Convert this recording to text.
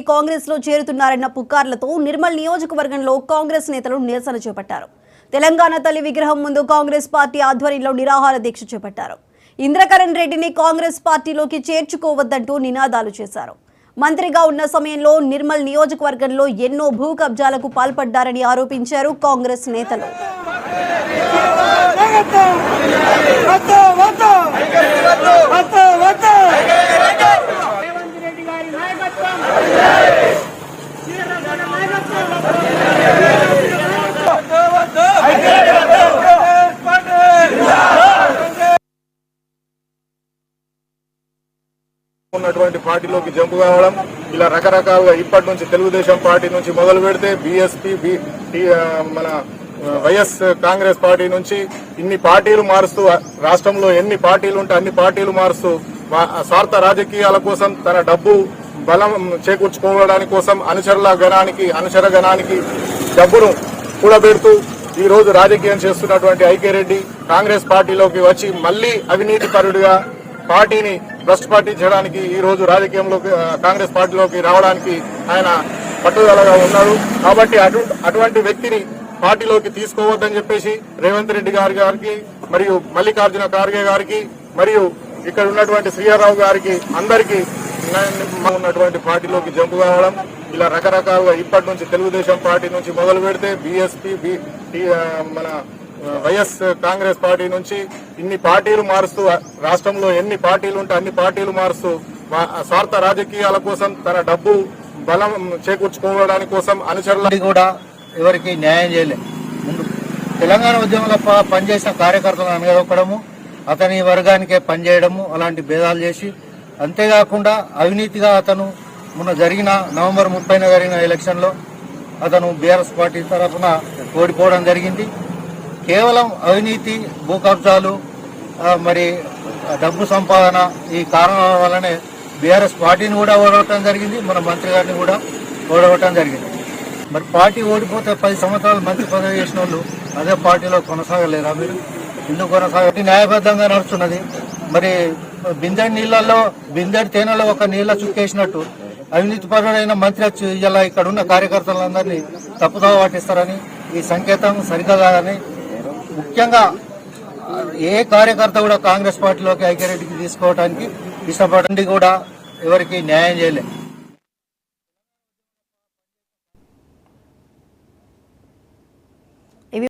కాంగ్రెస్ లో చేరుతున్నారన్న పుకార్లతో నిర్మల్ నియోజకవర్గంలో కాంగ్రెస్ నేతలు నిరసన చేపట్టారు. తెలంగాణ తల్లి విగ్రహం ముందు కాంగ్రెస్ పార్టీ ఆధ్వర్యంలో నిరాహార దీక్ష చేపట్టారు. ఇంద్రకరణ్ రెడ్డిని కాంగ్రెస్ పార్టీలోకి చేర్చుకోవద్దంటూ నినాదాలు చేశారు. మంత్రిగా ఉన్న సమయంలో నిర్మల్ నియోజకవర్గంలో ఎన్నో భూ కబ్జాలకు పాల్పడ్డారని ఆరోపించారు కాంగ్రెస్ నేతలు. ఉన్నటువంటి పార్టీలోకి జంపు కావడం ఇలా రకరకాలుగా ఇప్పటి నుంచి తెలుగుదేశం పార్టీ నుంచి మొదలు పెడితే బీఎస్పీ మన వైఎస్ కాంగ్రెస్ పార్టీ నుంచి ఇన్ని పార్టీలు మారుస్తూ రాష్ట్రంలో ఎన్ని పార్టీలు ఉంటే అన్ని పార్టీలు మారుస్తూ స్వార్థ రాజకీయాల కోసం తన డబ్బు బలం చేకూర్చుకోవడానికి కోసం అనుచర గణానికి డబ్బును కూడబెడుతూ ఈ రోజు రాజకీయం చేస్తున్నటువంటి ఐకే కాంగ్రెస్ పార్టీలోకి వచ్చి మళ్లీ అవినీతిపరుడిగా పార్టీని భ్రష్టు పట్టించడానికి ఈ రోజు రాజకీయంలోకి కాంగ్రెస్ పార్టీలోకి రావడానికి ఆయన పట్టుదలగా ఉన్నారు. కాబట్టి అటువంటి వ్యక్తిని పార్టీలోకి తీసుకోవద్దని చెప్పేసి రేవంత్ రెడ్డి గారికి మరియు మల్లికార్జున ఖార్గే గారికి మరియు ఇక్కడ ఉన్నటువంటి శ్రీహర్రావు గారికి అందరికీ ఉన్నటువంటి పార్టీలోకి జంపు కావడం ఇలా రకరకాలుగా ఇప్పటి నుంచి తెలుగుదేశం పార్టీ నుంచి మొదలు పెడితే బీఎస్పీ మన వైఎస్ కాంగ్రెస్ పార్టీ నుంచి ఇన్ని పార్టీలు మారుస్తూ రాష్ట్రంలో ఎన్ని పార్టీలు ఉంటే అన్ని పార్టీలు మారుస్తూ స్వార్థ రాజకీయాల కోసం తన డబ్బు బలం చేకూర్చుకోవడానికి కోసం అనుచరులు కూడా ఎవరికి న్యాయం చేయలేదు. ముందు తెలంగాణ ఉద్యమంలో పనిచేసిన కార్యకర్తలను అనగదొక్కడము, అతని వర్గానికే పనిచేయడము, అలాంటి భేదాలు చేసి అంతేకాకుండా అవినీతిగా అతను మొన్న జరిగిన నవంబర్ 30న జరిగిన ఎలక్షన్లో అతను బీఆర్ఎస్ పార్టీ తరఫున ఓడిపోవడం జరిగింది. కేవలం అవినీతి, భూ కబ్జాలు, మరి డబ్బు సంపాదన ఈ కారణాల వల్లనే బీఆర్ఎస్ పార్టీని కూడా ఓడగొట్టడం జరిగింది, మన మంత్రి గారిని కూడా ఓడగొట్టడం జరిగింది. మరి పార్టీ ఓడిపోతే 10 సంవత్సరాలు మంత్రి పదవి చేసిన వాళ్ళు అదే పార్టీలో కొనసాగలేరా? మీరు ఎందుకు కొనసాగ న్యాయబద్ధంగా నడుస్తున్నది. మరి బిందెడి తేనెలో ఒక నీళ్ళ చుక్కేసినట్టు అవినీతిపరుడైన మంత్రి వచ్చి ఇలా ఇక్కడ ఉన్న కార్యకర్తలందరినీ తప్పుదోవ పట్టిస్తారని, ఈ సంకేతం సరిగ్గా కాదని, ముఖ్యంగా ఏ కార్యకర్త కూడా కాంగ్రెస్ పార్టీలోకి ఐకే రెడ్డికి తీసుకోవడానికి ఇష్టపడండి కూడా ఎవరికి న్యాయం చేయలేదు.